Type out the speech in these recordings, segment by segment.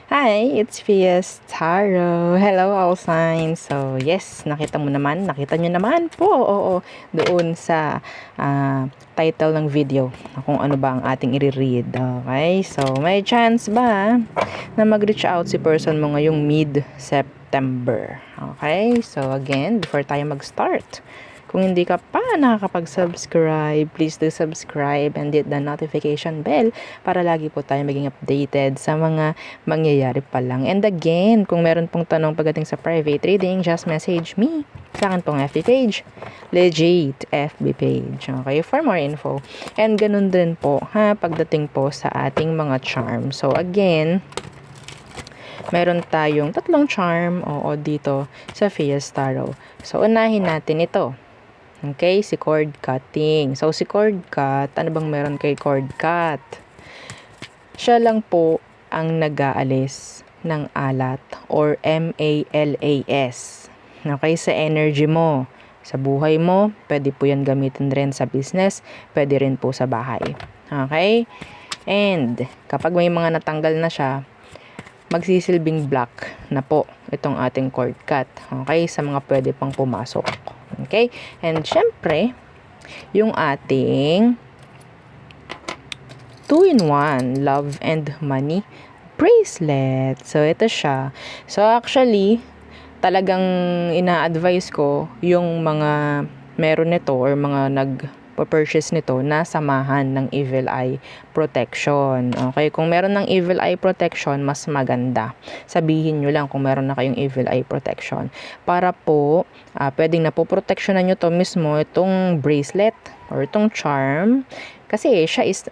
Hi, it's Fies Taro. Hello, all signs. So, yes, nakita nyo naman po, oo, doon sa title ng video kung ano ba ang ating i-read. Okay, so may chance ba na mag-reach out si person mo ngayong mid-September? Okay, so again, before tayo mag-start, kung hindi ka pa nakakapag-subscribe, please do subscribe and hit the notification bell para lagi po tayo maging updated sa mga mangyayari pa lang. And again, kung meron pong tanong pagdating sa private reading, just message me sa akin pong FB page. Legit FB page. Okay, for more info. And ganun din po, pagdating po sa ating mga charm. So again, meron tayong tatlong charm dito sa Fies Tarot. So unahin natin ito. Okay, si cord cutting. So, si cord cut, ano bang meron kay cord cut? Siya lang po ang nag-aalis ng alat or MALAS. Okay, sa energy mo, sa buhay mo, pwede po yan gamitin rin sa business, pwede rin po sa bahay. Okay? And, kapag may mga natanggal na siya, magsisilbing black na po itong ating cord cut. Okay, sa mga pwede pang pumasok. Okay? And syempre, yung ating 2-in-1 love and money bracelet. So, ito siya. So, actually, talagang ina-advise ko yung mga meron nito or mga nag-purchase nito na samahan ng Evil Eye Protection. Okay? Kung meron ng Evil Eye Protection, mas maganda. Sabihin nyo lang kung meron na kayong Evil Eye Protection. Para po, pwedeng napoproteksyonan nyo to mismo, itong bracelet or itong charm. Kasi siya is,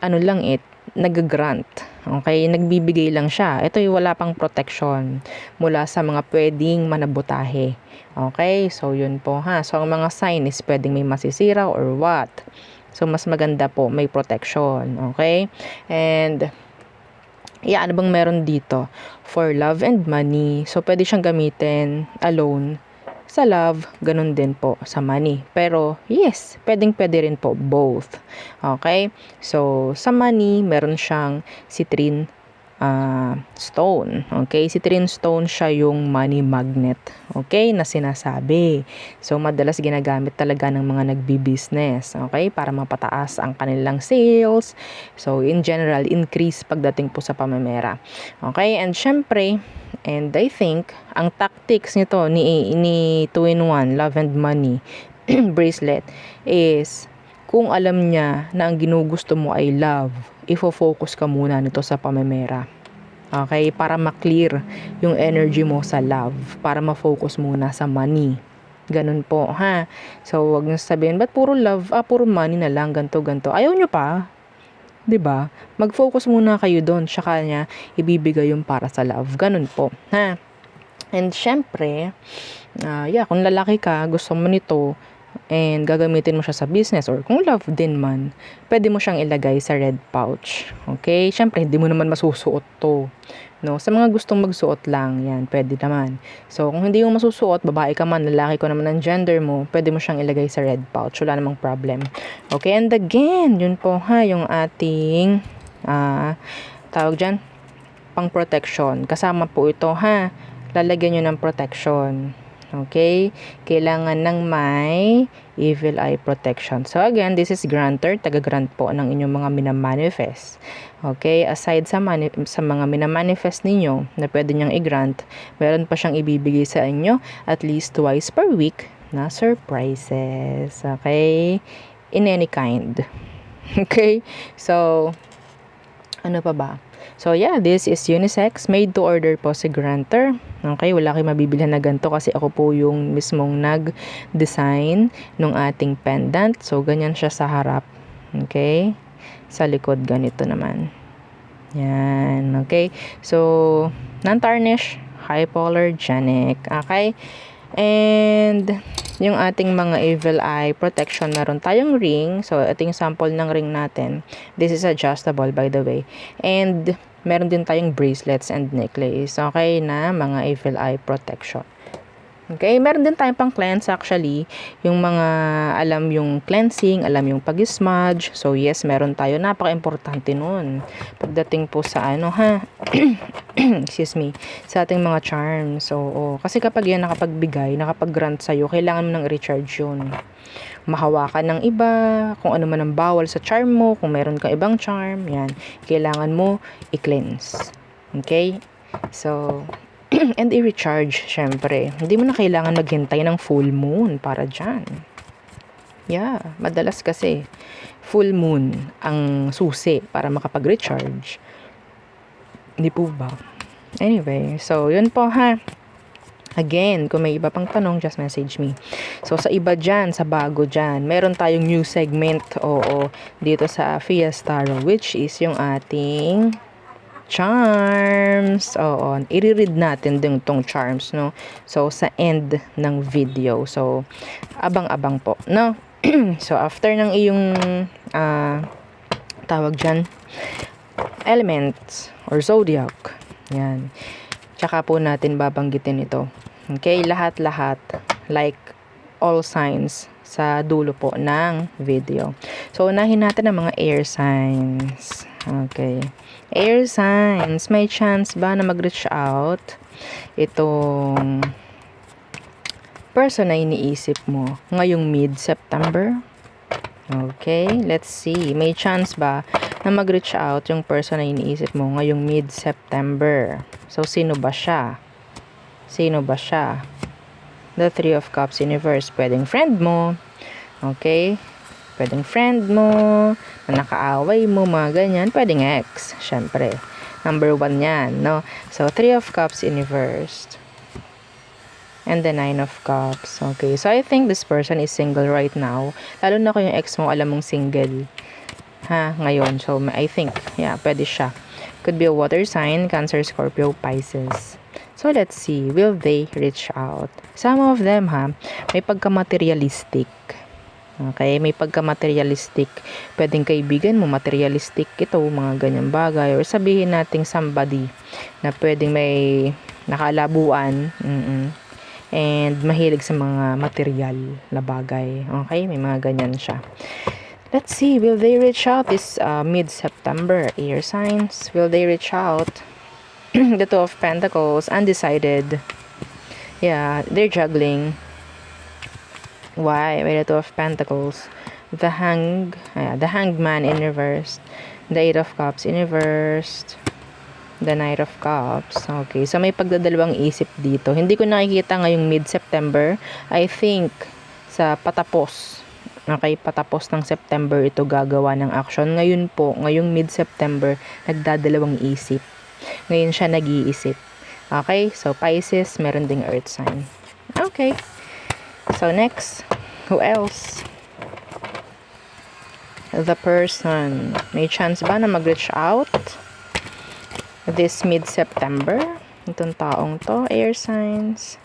nag-grant. Okay? Nagbibigay lang siya. Ito yung wala pang protection mula sa mga pwedeng manabutahe. Okay? So, yun po So, ang mga sign is pwedeng may masisira or what. So, mas maganda po may protection. Okay? And, ano bang meron dito? For love and money. So, pwede siyang gamitin alone sa love, ganun din po sa money. Pero, yes, pwede rin po both. Okay? So, sa money, meron siyang citrine stone. Okay? Citrine stone siya yung money magnet. Okay? Na sinasabi. So, madalas ginagamit talaga ng mga nagbi-business. Okay? Para mapataas ang kanilang sales. So, in general, increase pagdating po sa pamamera. Okay? And syempre, and I think, ang tactics nito ni 2-in-1, love and money bracelet is, kung alam niya na ang ginugusto mo ay love, ifo-focus ka muna nito sa pamamera. Okay? Para ma-clear yung energy mo sa love. Para ma-focus muna sa money. Ganun po, So, wag niyo sabihin, ba't puro love, puro money na lang, ganto. Ayaw niyo pa? 'Di ba? Mag-focus muna kayo doon, tsaka niya ibibigay yung para sa love. Ganun po, And syempre, kung lalaki ka, gusto mo nito, and gagamitin mo siya sa business or kung love din man, pwede mo siyang ilagay sa red pouch. Okay? Syempre, hindi mo naman masusuot to. No? Sa mga gustong magsuot lang, yan, pwede naman. So, kung hindi mo masusuot, babae ka man, lalaki ko naman ang gender mo, pwede mo siyang ilagay sa red pouch. Wala namang problem. Okay? And again, yun po yung ating, tawag dyan, pang protection. Kasama po ito, lalagyan nyo ng protection. Okay? Kailangan ng may evil eye protection. So again, this is grantor, taga-grant po ng inyong mga minamanifest. Okay? Aside sa mga minamanifest ninyo na pwede nyang i-grant, meron pa siyang ibibigay sa inyo at least twice per week na surprises. Okay? In any kind. Okay? So, ano pa ba? So, this is unisex. Made to order po si grantor. Okay, wala kayong mabibilhan na ganito kasi ako po yung mismong nag-design ng ating pendant. So, ganyan siya sa harap. Okay? Sa likod, ganito naman. Yan. Okay? So, non-tarnish, hypoallergenic. Okay? And, yung ating mga evil eye protection, meron tayong ring. So, ito yung sample ng ring natin. This is adjustable, by the way. And, meron din tayong bracelets and necklace. Okay, na mga evil eye protection. Okay, meron din tayong pang cleanse actually. Yung mga alam yung cleansing, alam yung pag-smudge. So yes, meron tayo. Napaka-importante nun. Pagdating po sa ano ha, excuse me, sa ating mga charms. So, kasi kapag yan nakapagbigay, nakapag-grant sa'yo, kailangan mo nang i-recharge yun. Mahawakan ng iba, kung ano man ang bawal sa charm mo, kung meron ka ibang charm, yan, kailangan mo i-cleanse. Okay? So, and i-recharge, syempre. Hindi mo na kailangan maghintay ng full moon para dyan. Yeah, madalas kasi full moon ang susi para makapag-recharge. Hindi po ba? Anyway, so yun po ha. Again, kung may iba pang tanong, just message me. So, sa iba dyan, sa bago dyan, meron tayong new segment, dito sa Fiesta Tarot, which is yung ating charms. I-read natin din tong charms, no? So, sa end ng video. So, abang-abang po, no? So, after ng iyong, tawag dyan, elements or zodiac. Yan. Tsaka po natin babanggitin ito. Okay? Lahat-lahat, like all signs, sa dulo po ng video. So, unahin natin ang mga air signs. Okay. Air signs, may chance ba na mag-reach out itong person na iniisip mo ngayong mid-September? Okay, let's see. May chance ba na mag-reach out yung person na iniisip mo ngayong mid-September? So, sino ba siya? Sino ba siya? The Three of Cups Universe. Pwedeng friend mo. Okay? Pwedeng friend mo, na nakaaway mo, mga ganyan. Pwedeng ex, syempre. Number 1 yan, no? So, Three of Cups Universe. And the Nine of Cups. Okay, so I think this person is single right now. Lalo na kung yung ex mo, alam mong single. Ngayon. So, I think, yeah, pwede siya. Could be a water sign, Cancer, Scorpio, Pisces. So, let's see. Will they reach out? Some of them, may pagka-materialistic. Okay, may pagka-materialistic. Pwedeng kaibigan mo, materialistic ito, mga ganyang bagay. Or sabihin nating somebody na pwedeng may nakalabuan. And mahilig sa mga material na bagay. Okay, may mga ganyan siya. Let's see, will they reach out this mid-September? Air signs, will they reach out? The Two of Pentacles, undecided. Yeah, they're juggling. Why? By the Two of Pentacles. The Hanged Man in reverse. The Eight of Cups in reverse. The Knight of Cups. Okay, so may pagdadalawang isip dito. Hindi ko nakikita ngayong mid-September. I think sa patapos. Okay, patapos ng September ito gagawa ng action. Ngayon po, ngayong mid-September, nagdadalawang isip. Ngayon siya nag-iisip. Okay, so Pisces, meron ding earth sign. Okay. So next, who else? The person. May chance ba na mag-reach out this mid-September? Itong taong to, air signs.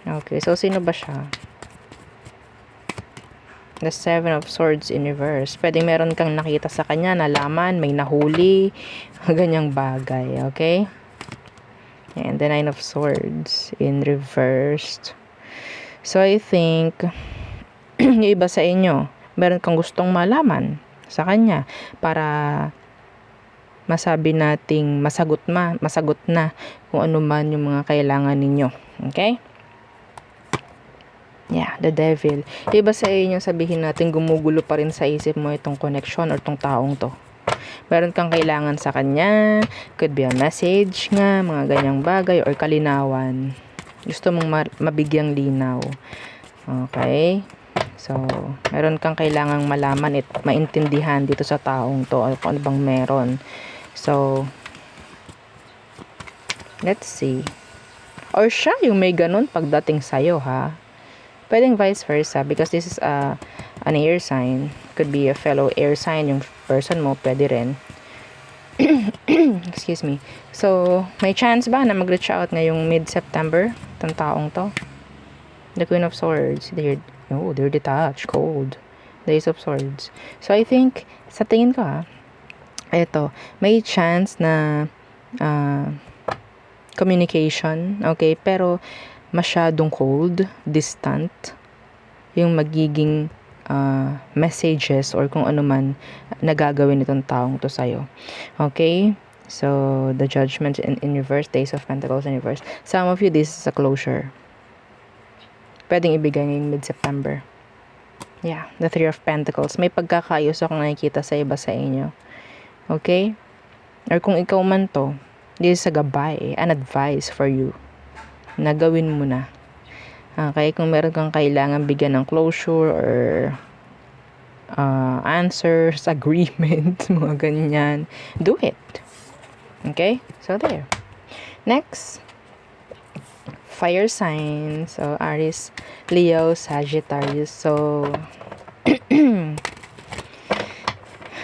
Okay, so sino ba siya? The Seven of Swords in reverse. Pwedeng meron kang nakita sa kanya, nalaman, may nahuli, ganyang bagay, okay? And the Nine of Swords in reversed. So, I think, yung iba sa inyo, meron kang gustong malaman sa kanya para masabi nating masagot na kung ano man yung mga kailangan ninyo. Okay? Yeah, the Devil. Iba sa inyo, sabihin natin gumugulo pa rin sa isip mo itong connection or itong taong to. Meron kang kailangan sa kanya, could be a message nga, mga ganyang bagay, or kalinawan. Gusto mong mabigyang linaw. Okay? So, meron kang kailangang malaman at maintindihan dito sa taong to, or kung ano bang meron. So, let's see. Or siya yung may ganun pagdating sa'yo, ha? Pwedeng vice versa because this is an air sign. Could be a fellow air sign yung person mo, pwede rin. Excuse me. So, may chance ba na mag-reach out ngayong mid-September itong taong to? The Queen of Swords. They're detached, cold. The Ace of Swords. So, I think, sa tingin ko eto, may chance na communication, okay? Pero, masyadong cold, distant, yung magiging messages or kung ano man na gagawin itong taong to sa'yo. Okay? So, the Judgment in reverse, Days of Pentacles in reverse. Some of you, this is a closure. Pwedeng ibigay ngayong mid-September. Yeah, the Three of Pentacles. May pagkakaayos akong nakikita sa iba sa inyo. Okay? Or kung ikaw man to, this is a gabay, an advice for you. Na gawin mo na. Okay, kung meron kang kailangan bigyan ng closure or answers, agreement, mga ganyan, do it. Okay? So, there. Next, fire signs. So, Aries, Leo, Sagittarius. So,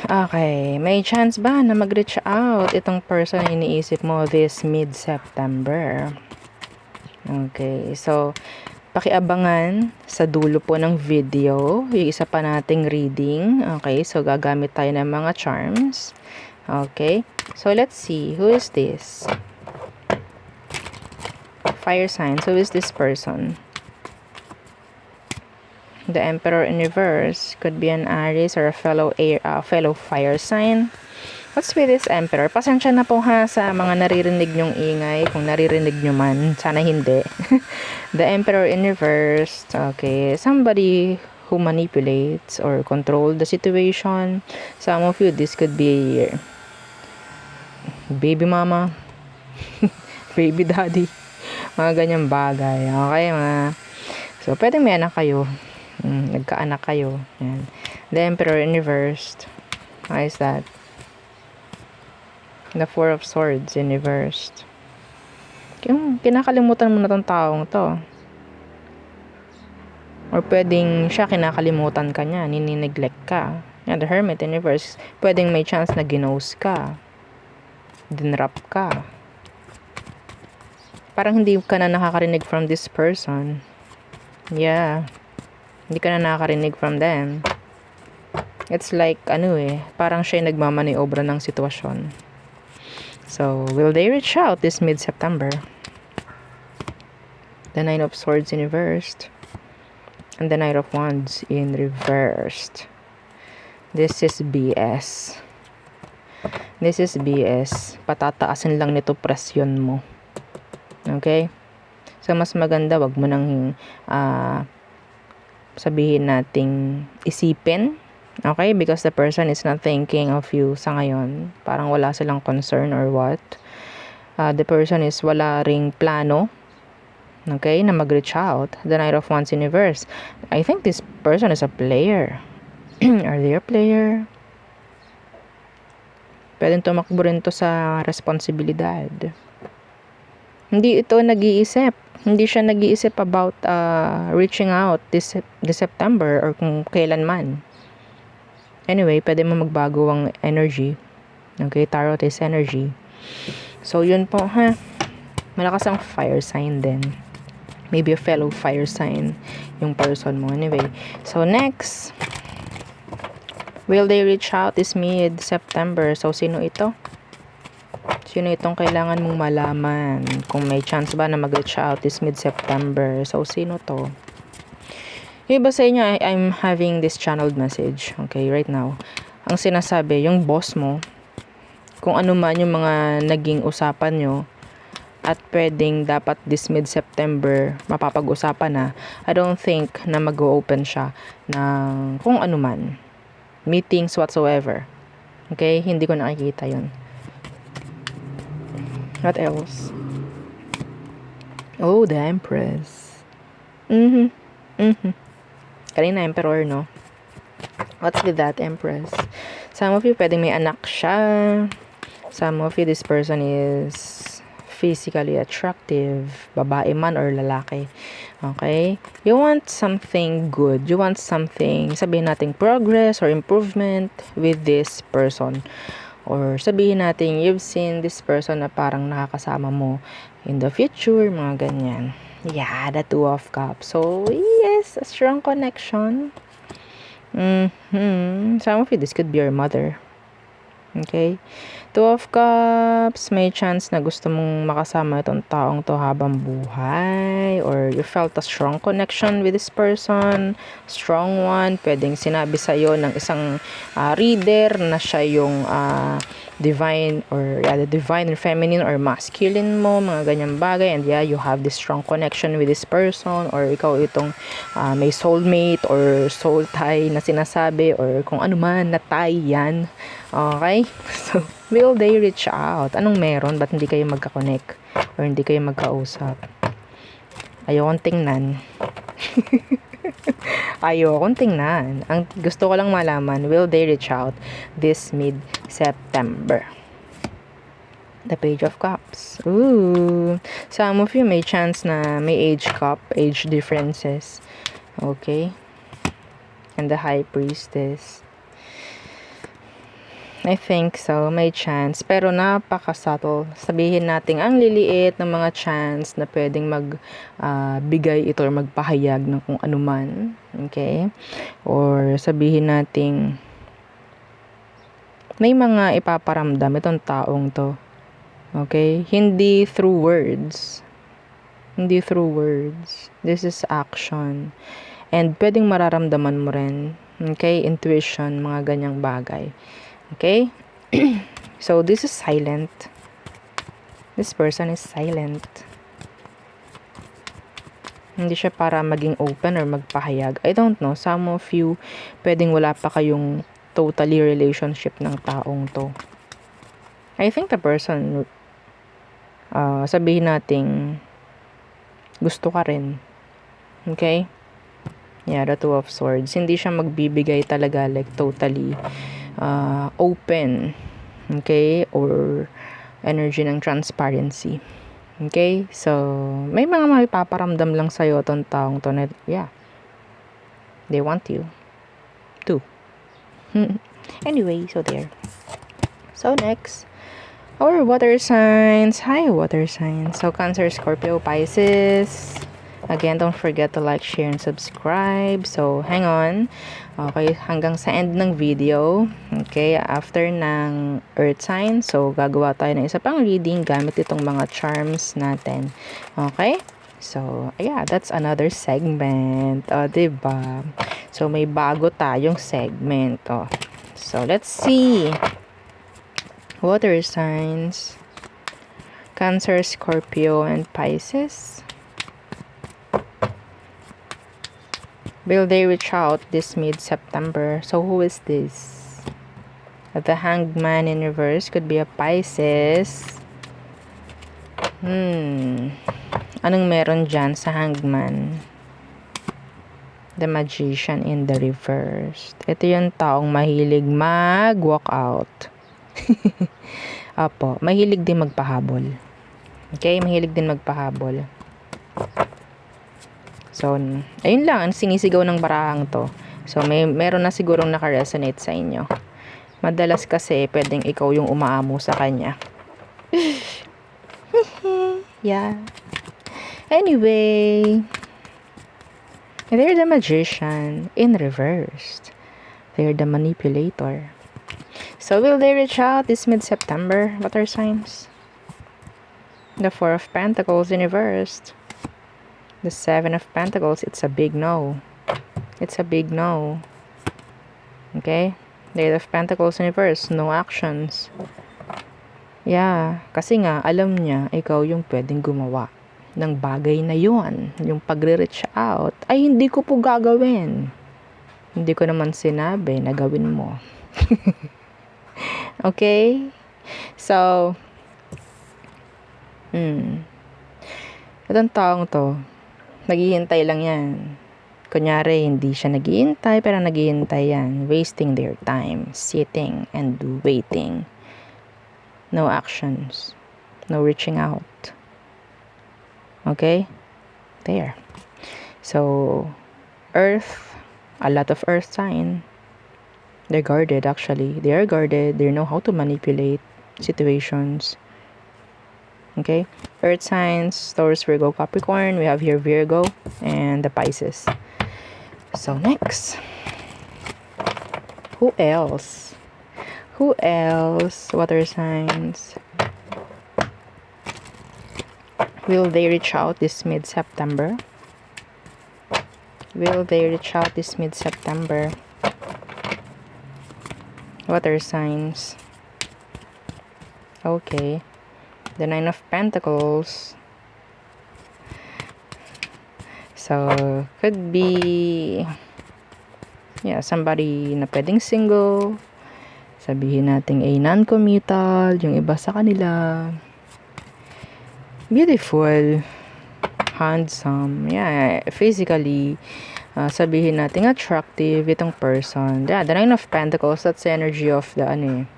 okay, may chance ba na mag-reach out itong person na iniisip mo this mid-September? Okay, so, pakiabangan sa dulo po ng video, yung isa pa nating reading. Okay, so gagamit tayo ng mga charms. Okay, so let's see, who is this? Fire signs, who is this person? The Emperor in reverse could be an Aries or a fellow fire sign. What's with this Emperor? Pasensya na po ha sa mga naririnig nyong ingay. Kung naririnig nyo man, sana hindi. The Emperor in reverse. Okay. Somebody who manipulates or control the situation. Some of you, this could be baby mama, baby daddy, mga ganyang bagay. Okay, so, pwedeng may anak kayo. Nagkaanak kayo. Yan. The Emperor in reverse. How is that? The Four of Swords in reverse. Kinakalimutan mo na tong taong to. Or pwedeng siya kinakalimutan ka niya, ninineglect ka. Yeah, the Hermit in reverse. Pwedeng may chance na ginose ka. Dinrap ka. Parang hindi ka na nakakarinig from this person. Yeah. Hindi ka na nakakarinig from them. It's like, parang siya nagmamaniobra ng sitwasyon. So, will they reach out this mid-September? The Nine of Swords in reversed. And the Knight of Wands in reversed. This is BS. This is BS. Patataasin lang nito presyon mo. Okay? So, mas maganda, wag mo nang sabihin nating isipin. Okay? Because the person is not thinking of you sa ngayon. Parang wala silang concern or what. The person is wala ring plano. Okay? Na mag-reach out. The Knight of Wands in reverse. I think this person is a player. Are they a player? Pwedeng tumakbo rin to sa responsibilidad. Hindi ito nag-iisip. Hindi siya nag-iisip about reaching out this September or kung kailan man. Anyway, pwede mo magbago ang energy. Okay, Tarot is energy. So, yun po, ha? Malakas ang fire sign din. Maybe a fellow fire sign yung person mo. Anyway, so next, will they reach out this mid-September? So, sino ito? Sino itong kailangan mong malaman? Kung may chance ba na mag-reach out this mid-September? So, sino to? Yung iba sa inyo, I'm having this channeled message, okay, right now. Ang sinasabi, yung boss mo, kung ano man yung mga naging usapan nyo, at pwedeng dapat this mid-September, mapapag-usapan na, I don't think na mag-open siya ng kung ano man. Meetings whatsoever. Okay? Hindi ko nakikita yun. What else? Oh, the Empress. Kanina Emperor, no? What's with that, Empress? Some of you, pwedeng may anak siya. Some of you, this person is physically attractive. Babae man or lalaki. Okay? You want something good. You want something, sabihin natin, progress or improvement with this person. Or sabihin natin, you've seen this person na parang nakakasama mo in the future, mga ganyan. Yeah, the Two of Cups. So, yes, a strong connection. Some of you, this could be your mother. Okay? Two of Cups, may chance na gusto mong makasama itong taong to habang buhay, or you felt a strong connection with this person, strong one. Pwedeng sinabi sa'yo ng isang reader na siya yung divine, or the divine or feminine or masculine mo, mga ganyang bagay, and you have this strong connection with this person, or ikaw itong may soulmate or soul tie na sinasabi, or kung ano man na tie yan. Okay? So, will they reach out? Anong meron? Ba't hindi kayo magka-connect? Or hindi kayo magkausap? Ayokong tingnan. Ayokong tingnan. Ang gusto ko lang malaman, will they reach out this mid-September? The Page of Cups. Ooh. Some of you may chance na may age differences. Okay? And the High Priestess. I think so, may chance. Pero napaka-subtle. Sabihin natin, ang liliit ng mga chance na pwedeng magbigay ito or magpahayag ng kung ano man. Okay? Or sabihin natin, may mga ipaparamdam itong taong to. Okay? Hindi through words. Hindi through words. This is action. And pwedeng mararamdaman mo rin. Okay? Intuition, mga ganyang bagay. Okay? So, this is silent. This person is silent. Hindi siya para maging open or magpahayag. I don't know. Some of you, pwedeng wala pa kayong totally relationship ng taong to. I think the person, sabihin nating, gusto ka rin. Okay? Yeah, the Two of Swords. Hindi siya magbibigay talaga like totally open, okay, or energy ng transparency. Okay, so may mga maipaparamdam lang sa'yo itong taong to na, they want you too. Anyway, so there. So next, our water signs. Hi, water signs. So Cancer, Scorpio, Pisces. Again, don't forget to like, share, and subscribe. So, hang on. Okay, hanggang sa end ng video. Okay, after ng Earth sign, so gagawa tayo ng isa pang reading gamit itong mga charms natin. Okay? So, that's another segment. O, diba? So, may bago tayong segment. O. So, let's see. Water signs. Cancer, Scorpio, and Pisces. Will they reach out this mid-September? So, who is this? The Hanged Man in reverse could be a Pisces. Anong meron dyan sa Hanged Man? The Magician in the reverse. Ito yung taong mahilig mag-walk out. Apo, mahilig din magpahabol. Okay, mahilig din magpahabol. So, ayun lang, ang sinisigaw ng barahang to. So, meron na sigurong naka-resonate sa inyo. Madalas kasi, pwedeng ikaw yung umaamo sa kanya. Yeah. Anyway, they're the Magician in reversed. They're the manipulator. So, will they reach out this mid-September? Water signs? The Four of Pentacles in reversed. The Seven of Pentacles, it's a big no. It's a big no. Okay? The Eight of Pentacles in reverse, no actions. Yeah, kasi nga, alam niya, ikaw yung pwedeng gumawa ng bagay na yun. Yung pagre-reach out, ay hindi ko po gagawin. Hindi ko naman sinabi na gawin mo. Okay? So, itong taong to, naghihintay lang yan. Kunyari, hindi siya naghihintay, pero naghihintay yan. Wasting their time, sitting and waiting. No actions. No reaching out. Okay? There. So, Earth, a lot of Earth sign. They're guarded, actually. They are guarded. They know how to manipulate situations. Okay, Earth signs, Taurus, Virgo, Capricorn. We have here Virgo and the Pisces. So next, who else? Who else? Water signs. Will they reach out this mid-September? Will they reach out this mid-September? Water signs. Okay. The Nine of Pentacles. So, could be somebody na pwedeng single. Sabihin natin ay non-committal, yung iba sa kanila. Beautiful. Handsome. Physically, sabihin natin attractive itong person. The Nine of Pentacles, that's the energy of the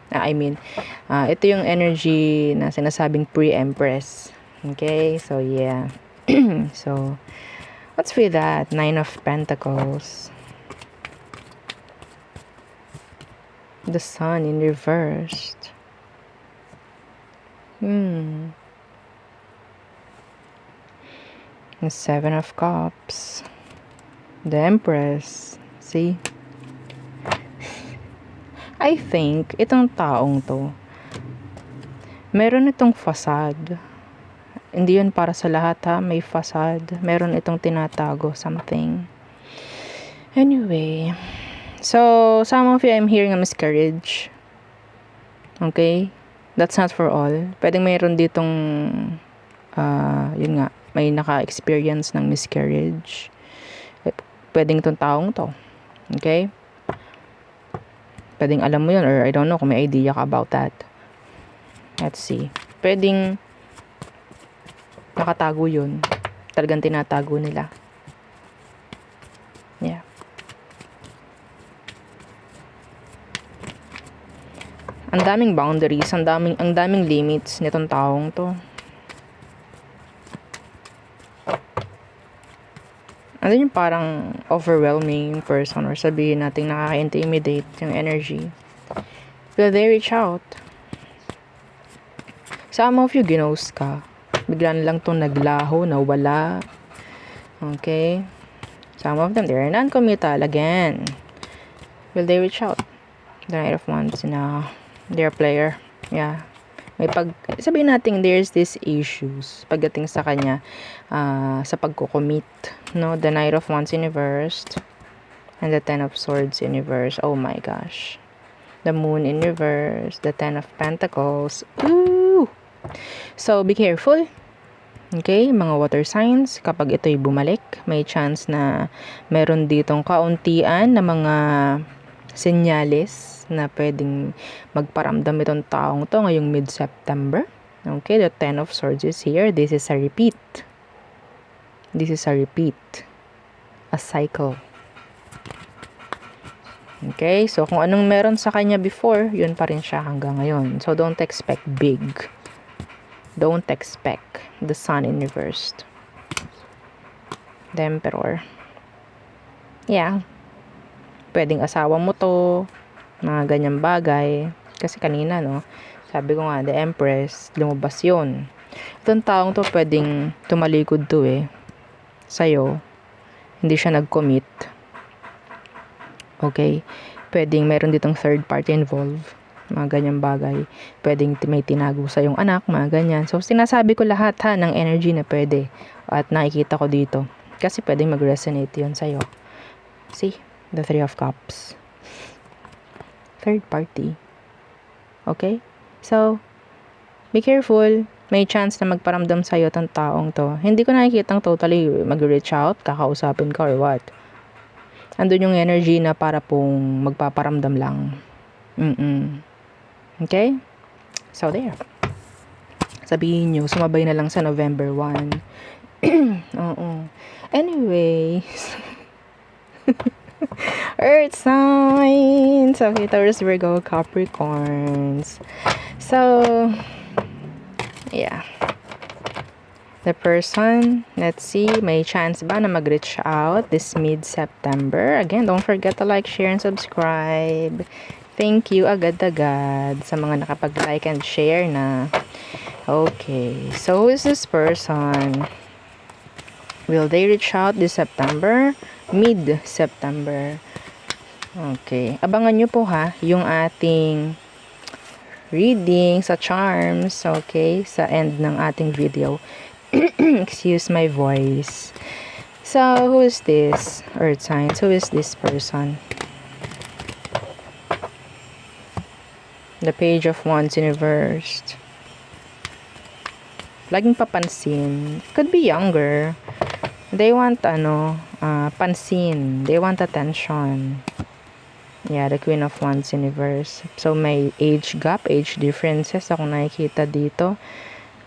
ito yung energy na sinasabing pre-empress. Okay? So, yeah. So, what's with that? Nine of Pentacles. The Sun in reversed. The Seven of Cups. The Empress. See? I think, itong taong to, meron itong facade. Hindi yun para sa lahat ha. May facade. Meron itong tinatago. Something. Anyway. So, some of you, I'm hearing a miscarriage. Okay? That's not for all. Pwedeng mayroon ditong, yun nga, may naka-experience ng miscarriage. Pwedeng itong taong to. Okay? Pwedeng alam mo yun, or I don't know kung may idea ka about that. Let's see. Pwedeng nakatago yun. Talagang tinatago nila. Yeah. Ang daming boundaries, ang daming limits nitong taong to. Ano yung parang overwhelming person, or sabihin natin nakaka-intimidate yung energy. Will they reach out? Some of you, ginost ka. Bigla lang tong naglaho, nawala. Okay? Some of them, they're non-committal again. Will they reach out? The Knight of Wands na their player. Yeah. Sabihin natin there's this issues pagdating sa kanya sa pagko-commit, no? The Knight of Wands in reversed and the Ten of Swords in reverse. Oh my gosh. The Moon in reverse, the Ten of Pentacles. Ooh. So be careful. Okay, mga water signs, kapag ito'y bumalik, may chance na meron ditong kauntian na mga senyales na pwedeng magparamdam itong taong to ngayong mid-September. Okay, the Ten of Swords is here. This is a repeat. This is a repeat. A cycle. Okay, so kung anong meron sa kanya before, yun pa rin siya hanggang ngayon. So don't expect big. Don't expect the Sun in reversed. The Emperor. Yeah. Pwedeng asawa mo to, mga ganyang bagay. Kasi kanina, no, sabi ko nga, the Empress, lumabas yun. Itong taong to, pwedeng tumalikod to sa'yo. Hindi siya nag-commit. Okay? Pwedeng meron ditong third party involved. Mga ganyang bagay. Pwedeng may tinago sa yung anak, mga ganyan. So, sinasabi ko lahat ng energy na pwede. At nakikita ko dito. Kasi pwedeng mag-resonate yun sa'yo. See? The Three of Cups. Third party. Okay? So, be careful. May chance na magparamdam sa'yo tong taong to. Hindi ko nakikitang totally mag-reach out, kakausapin ka or what. Andun yung energy na para pong magpaparamdam lang. Okay? So, there. Sabihin nyo, sumabay na lang sa November 1. Oo. Anyways. Earth signs. Okay, Taurus, Virgo, Capricorns. So, yeah. The person, let's see, may chance ba na mag-reach out this mid-September? Again, don't forget to like, share, and subscribe. Thank you agad-agad sa mga nakapag-like and share na. Okay, so who is this person? Will they reach out this September? Mid-September. Okay. Abangan nyo po yung ating reading sa charms, okay, sa end ng ating video. Excuse my voice. So, who is this? Earth signs. Who is this person? The Page of Wands Universe. Laging papansin. Could be younger. They want, pansin. They want attention. Yeah, the Queen of Wands Universe. So, may age gap, age differences ako nakikita dito.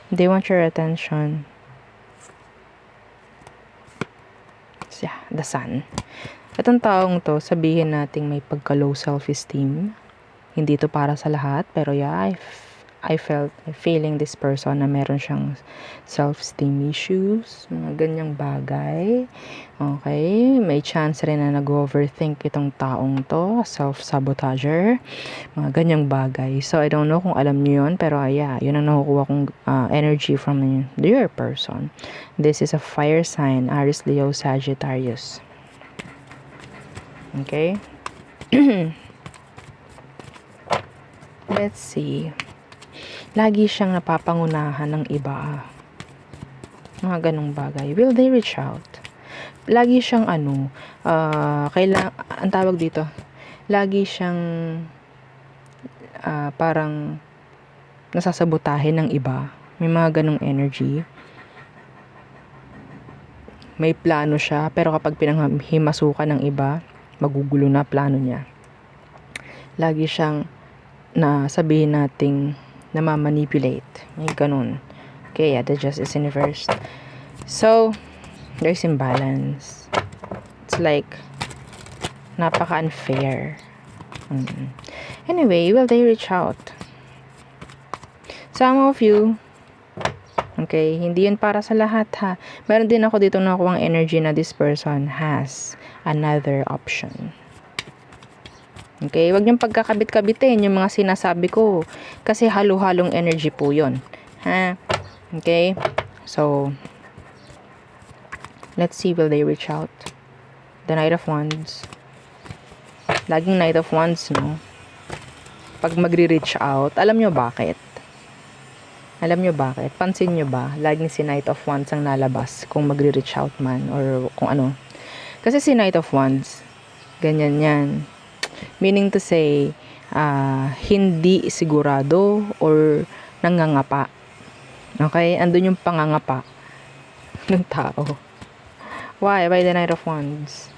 They want your attention. Yeah, the Sun. Itong taong to, sabihin nating may pagka-low self-esteem. Hindi to para sa lahat, pero yeah, feeling this person na meron siyang self-esteem issues, mga ganyang bagay. Okay, may chance rin na nag-overthink itong taong to, self-sabotager, mga ganyang bagay. So, I don't know kung alam niyo yun, pero yeah, yun ang nakukuha kong energy from your person. This is a fire sign, Aries, Leo, Sagittarius. Okay? Let's see. Lagi siyang napapangunahan ng iba. Mga ganong bagay. Will they reach out? Lagi siyang ang tawag dito, lagi siyang parang nasasabotahin ng iba. May mga ganong energy. May plano siya, pero kapag pinanghimasukan ng iba, magugulo na plano niya. Lagi siyang sabihin nating namamanipulate. May ganun. Okay, yeah, the Justice Universe. So, there's imbalance. It's like, napaka-unfair. Anyway, will they reach out? Some of you, okay, hindi yun para sa lahat ha. Meron din ako dito nakuha ang energy na this person has another option. Okay, wag niyong pagkakabit-kabitin yung mga sinasabi ko. Kasi halo-halong energy po yun. Ha? Okay? So, let's see, will they reach out? The Knight of Wands. Laging Knight of Wands, no? Pag magre-reach out, alam niyo bakit? Alam niyo bakit? Pansin niyo ba? Laging si Knight of Wands ang lalabas kung magre-reach out man or kung ano. Kasi si Knight of Wands, ganyan yan. Meaning to say, hindi sigurado or nangangapa. Okay? Andun yung pangangapa ng tao. Why? By the Knight of Wands.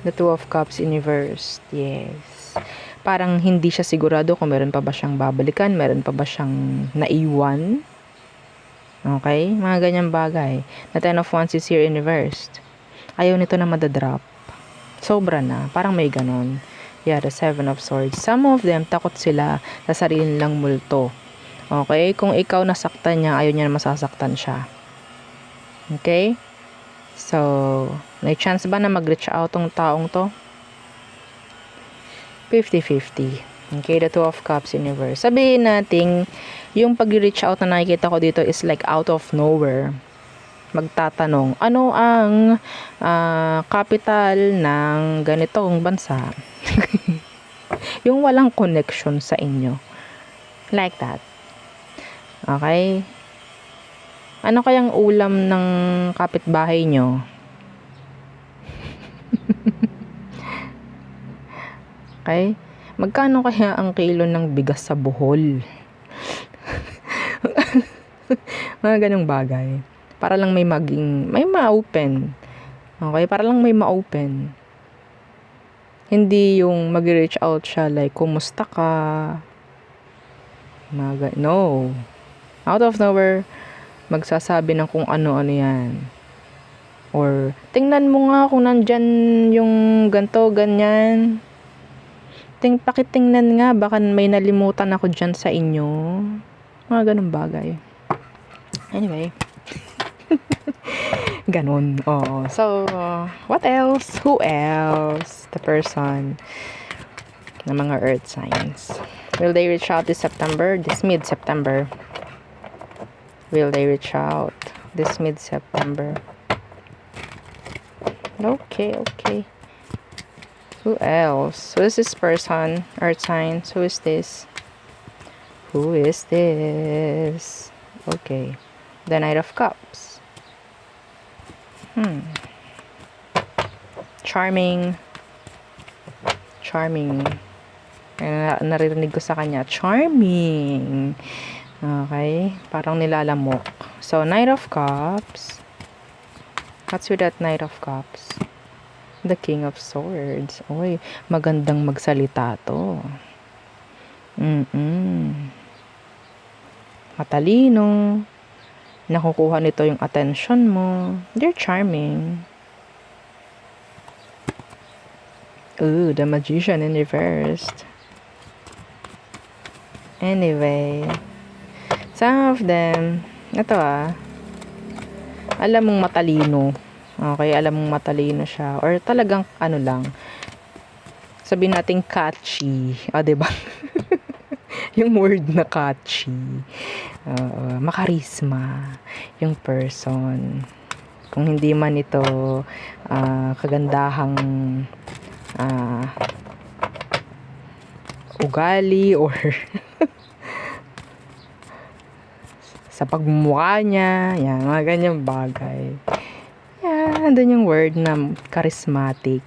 The Two of Cups Universe. Yes. Parang hindi siya sigurado kung meron pa ba siyang babalikan, meron pa ba siyang naiwan. Okay? Mga ganyang bagay. The Ten of Wands is here in reverse. Ayaw nito na madadrop. Sobra na. Parang may ganon. Yeah, the Seven of Swords. Some of them, takot sila sa sarili nilang multo. Okay? Kung ikaw nasaktan niya, ayaw niya na masasaktan siya. Okay? So, may chance ba na mag-reach out tong taong to? 50-50. Okay, the Two of Cups Universe. Sabihin natin, yung pag-reach out na nakikita ko dito is like out of nowhere. Magtatanong, ano ang capital ng ganitong bansa? Yung walang connection sa inyo. Like that. Okay? Ano kayang ulam ng kapitbahay nyo? Okay? Magkano kaya ang kilo ng bigas sa Bohol? Mga ganong bagay. Para lang may ma-open. Okay? Para lang may ma-open. Hindi yung mag-reach out siya like, kumusta ka? No. Out of nowhere, magsasabi ng kung ano-ano yan. Or, tingnan mo nga kung nandyan yung ganto, ganyan. Pakitingnan nga, baka may nalimutan ako dyan sa inyo. Mga ganun bagay. Anyway. Ganun. Oh. So, what else? Who else? The person ng mga earth signs. Will they reach out this September? This mid-September. Will they reach out this mid-September? Okay. Who else? Who is this person? Earth signs. Who is this? Who is this? Okay. The Knight of Cups. Charming. Charming. Naririnig ko sa kanya. Charming. Okay. Parang nilalamok. So, Knight of Cups. What's with that Knight of Cups? The King of Swords. Uy, magandang magsalita to. Matalino. Nakukuha nito yung attention mo. They're charming. Ooh, the Magician in reversed. Anyway, some of them, ito alam mong matalino. Okay, alam mong matalino siya. Or talagang ano lang, sabihin natin catchy. Diba? Yung word na catchy. Makarisma yung person. Kung hindi man ito kagandahang ugali or sa pagmumukha niya, yan, mga ganyang bagay. Yan, andun yung word na charismatic,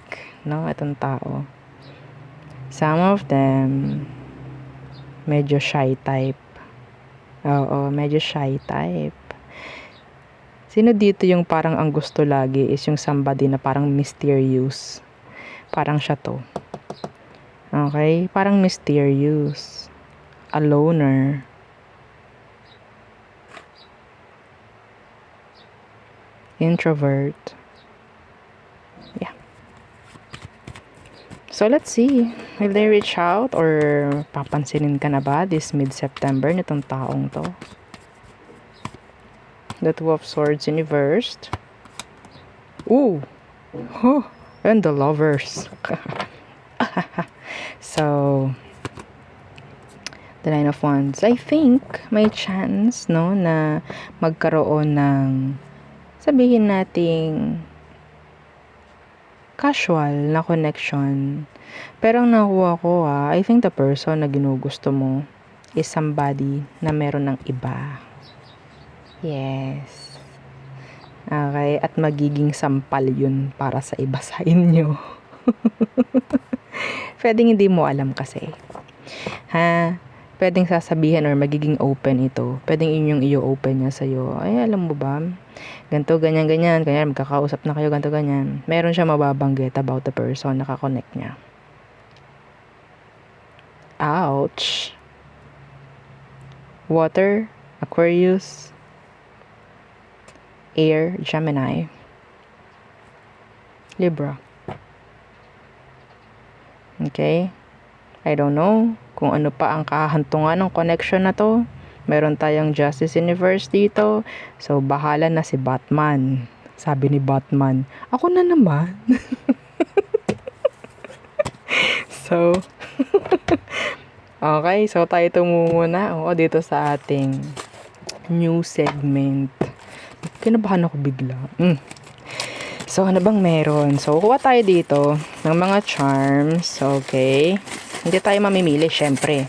no? Itong tao. Some of them, medyo shy type. Oo, medyo shy type. Sino dito yung parang ang gusto lagi is yung somebody na parang mysterious? Parang siya to. Okay? Parang mysterious. A loner. Introvert. Yeah. So, let's see if they reach out or papansinin ka na ba this mid-September nitong taong to. The Two of Swords in reversed. Ooh! Huh! And the Lovers. So, the Nine of Wands. I think may chance, no, na magkaroon ng, sabihin nating, casual na connection. Pero ang nakuha ko, I think the person na ginugusto mo is somebody na meron ng iba. Yes. Okay, at magiging sampal yun para sa iba sa inyo. Pwedeng hindi mo alam kasi. Pwedeng sasabihin or magiging open ito. Pwedeng inyong i-open niya sa'yo. Ay, alam mo ba? Ganto, ganyan, ganyan. Kaya magkakausap na kayo, ganto, ganyan. Meron siya mababanggit about the person na nakakonect niya. Ouch. Water, Aquarius, Air, Gemini, Libra. Okay? I don't know kung ano pa ang kahantungan ng connection na to. Meron tayong Justice Universe dito. So, bahala na si Batman. Sabi ni Batman, ako na naman. So, okay. So, tayo tumumuna. Dito sa ating new segment. Kinabahan ako bigla. So, ano bang meron? So, kuha tayo dito ng mga charms. Okay. Hindi tayo mamimili, syempre.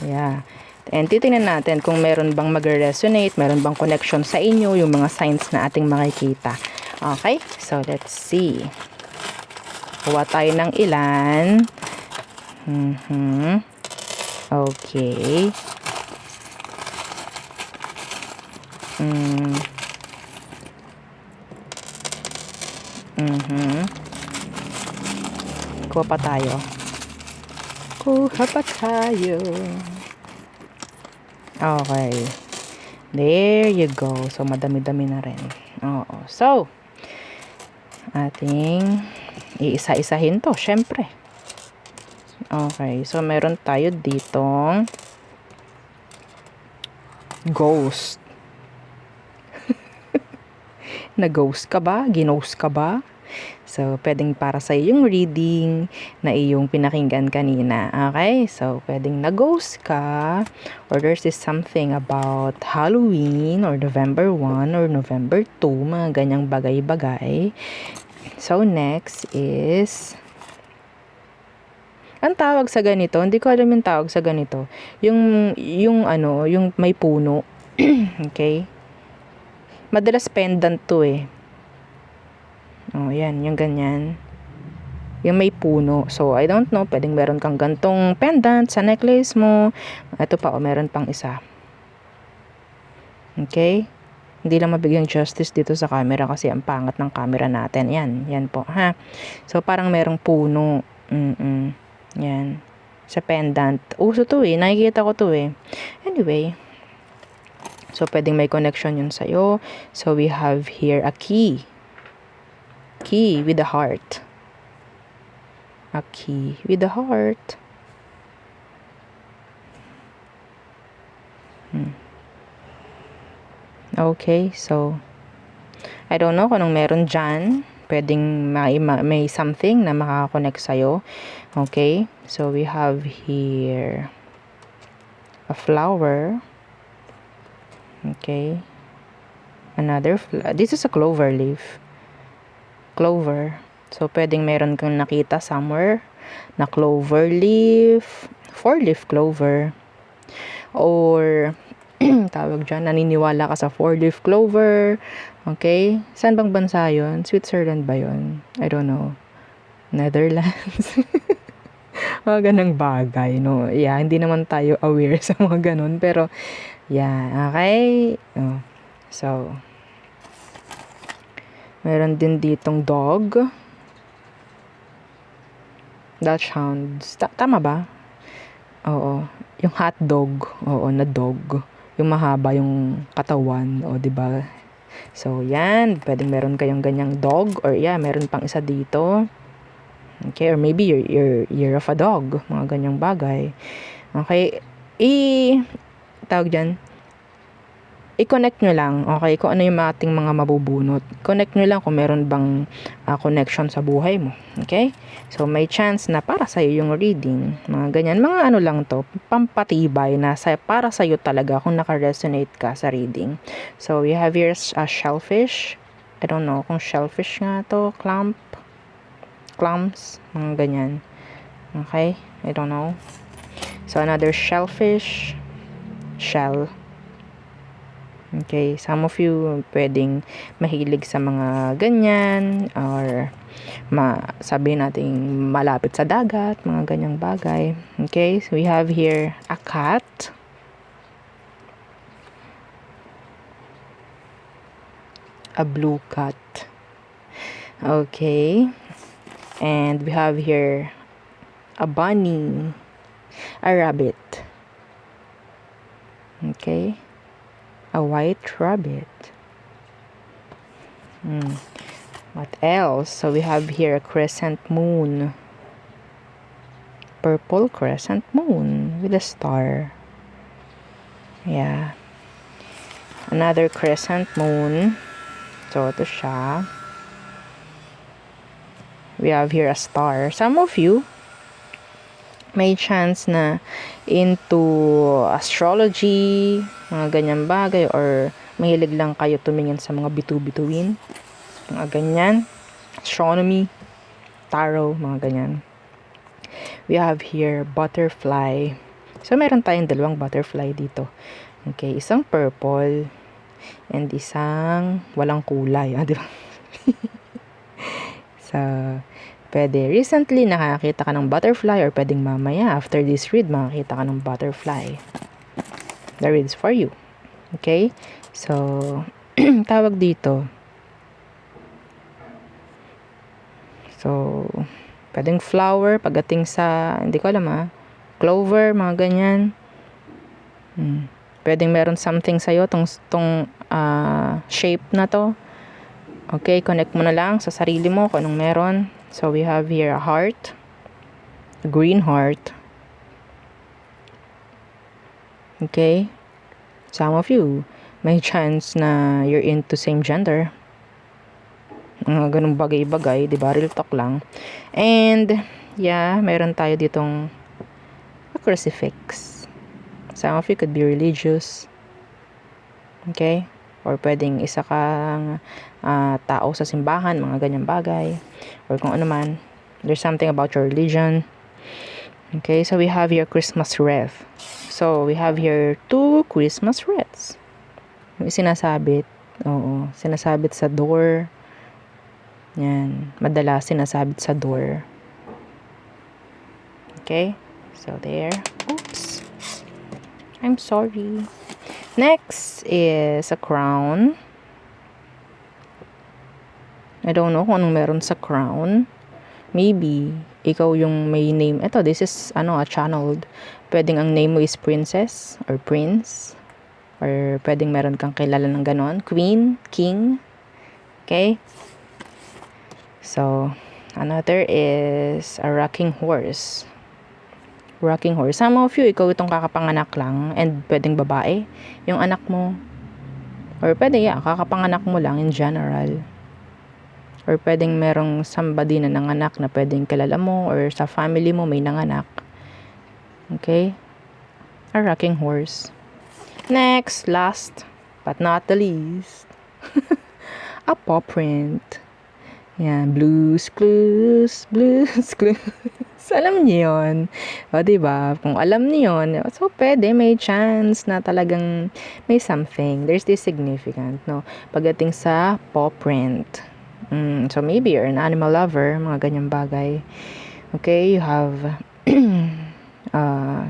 Yeah. And titingnan natin kung meron bang mag-resonate, meron bang connection sa inyo, yung mga signs na ating makikita. Okay? So, let's see. Kuha tayo ng ilan. Okay. Kuha pa tayo. Okay. There you go. So, madami-dami na rin. Oo. So, ating iisa-isahin to, syempre. Okay. So, meron tayo ditong ghost. Na-ghost ka ba? Ginost ka ba? So, pwedeng para sa yung reading na iyong pinakinggan kanina. Okay? So, pwedeng na-ghost ka or there's something about Halloween or November 1 or November 2, mga ganyang bagay-bagay. So, next is Ang tawag sa ganito, hindi ko alam yung tawag sa ganito. Yung may puno. Okay? Madalas pendant to eh. Oh, yan, yung ganyan. Yung may puno. So, I don't know, pwedeng meron kang gantong pendant sa necklace mo. Ito pa, meron pang isa. Okay? Hindi lang mabigyang justice dito sa camera kasi ang pangat ng camera natin. Yan po, ha? So, parang merong puno. Yan. Sa pendant. Uso to eh. Nakikita ko to eh. Anyway. So, pwedeng may connection yun sa'yo. So, we have here a key. Key with a heart. A key with a heart. Okay, so I don't know kung anong meron dyan. Pwedeng may something na makakonect sa'yo. Okay, so we have here a flower. Okay, another this is a clover leaf. Clover. So, pwedeng meron kang nakita somewhere na clover leaf, 4-leaf clover. Or, tawag dyan, naniniwala ka sa 4-leaf clover. Okay? Saan bang bansa yun? Switzerland ba yun? I don't know. Netherlands? Mga ganang bagay, no? Yeah, hindi naman tayo aware sa mga ganun. Pero, yeah, okay? Oh. So, meron din ditong dog. Dutch hounds. Tama ba? Oo. Yung hot dog. Oo, na dog. Yung mahaba yung katawan. O, diba? So, yan. Pwedeng meron kayong ganyang dog. Or, yeah, meron pang isa dito. Okay, or maybe you're of a dog. Mga ganyang bagay. Okay. Tawag dyan. I-connect nyo lang, okay, kung ano yung ating mga mabubunot. Connect nyo lang kung meron bang connection sa buhay mo. Okay? So, may chance na para sa'yo yung reading. Mga ganyan. Mga ano lang to, pampatibay na para sa'yo talaga kung naka-resonate ka sa reading. So, we have here a shellfish. I don't know kung shellfish nga to. Clams. Mga ganyan. Okay? I don't know. So, another shellfish. Shell. Okay, some of you pwedeng mahilig sa mga ganyan or sabihin natin malapit sa dagat, mga ganyang bagay. Okay, so we have here a cat. A blue cat. Okay, and we have here a bunny, a rabbit. Okay. A white rabbit. What else? So we have here a crescent moon. Purple crescent moon with a star. Yeah. Another crescent moon. So ito siya. We have here a star. Some of you may chance na into astrology, mga ganyang bagay, or mahilig lang kayo tumingin sa mga bitu-bituin, mga ganyan, astronomy, tarot, mga ganyan. We have here butterfly. So, meron tayong dalawang butterfly dito. Okay, isang purple and isang walang kulay. Di ba? So, pwede recently nakakita ka ng butterfly or pwedeng mamaya after this read makakita ka ng butterfly. The read is for you. Okay? So, tawag dito. So, pwedeng flower pagdating sa, hindi ko alam clover, mga ganyan. Pwedeng meron something sa'yo tong shape na to. Okay, connect mo na lang sa sarili mo kung anong meron. So, we have here a heart. A green heart. Okay. Some of you, may chance na you're into same gender. Mga ganung bagay-bagay, di ba? Real talk lang. And, yeah, meron tayo ditong a crucifix. Some of you could be religious. Okay? Or pwedeng isa kang tao sa simbahan, mga ganyang bagay. Or kung ano man. There's something about your religion. Okay, so we have here Christmas wreath. So, we have here 2 Christmas wreaths. Yung sinasabit. Oo, sinasabit sa door. Yan. Madalas sinasabit sa door. Okay, so there. Oops. I'm sorry. Next is a crown. I don't know kung anong meron sa crown. Maybe, ikaw yung may name. Ito, this is, a channeled. Pwedeng ang name mo is princess or prince. Or pwedeng meron kang kilala ng ganon. Queen, king. Okay? So, another is a rocking horse. Rocking horse. Some of you, ikaw itong kakapanganak lang. And pwedeng babae. Yung anak mo. Or pwede, kakapanganak mo lang in general. Or pwedeng merong somebody na nanganak na pwedeng kilala mo or sa family mo may nanganak. Okay? A rocking horse. Next, last but not the least, a paw print. Yan, Blues Clues, Blues Clues. Alam niyo yun. O, diba? Kung alam niyo yun, so pwede, may chance na talagang may something. There's this significant, no? Pagdating sa paw print. So maybe you're an animal lover, mga ganyang bagay. Okay, you have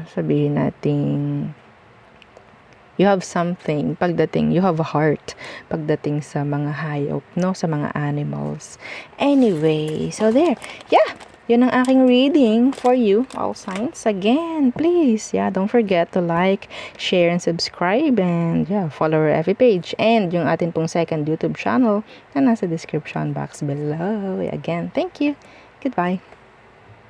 sabihin natin you have something pagdating, you have a heart pagdating sa mga hayop, no, sa mga animals. Anyway, so there. Yeah, yun ang aking reading for you, all signs. Again, please, don't forget to like, share, and subscribe, and follow our FB page, and yung atin pong second YouTube channel na nasa description box below. Again, thank you. Goodbye.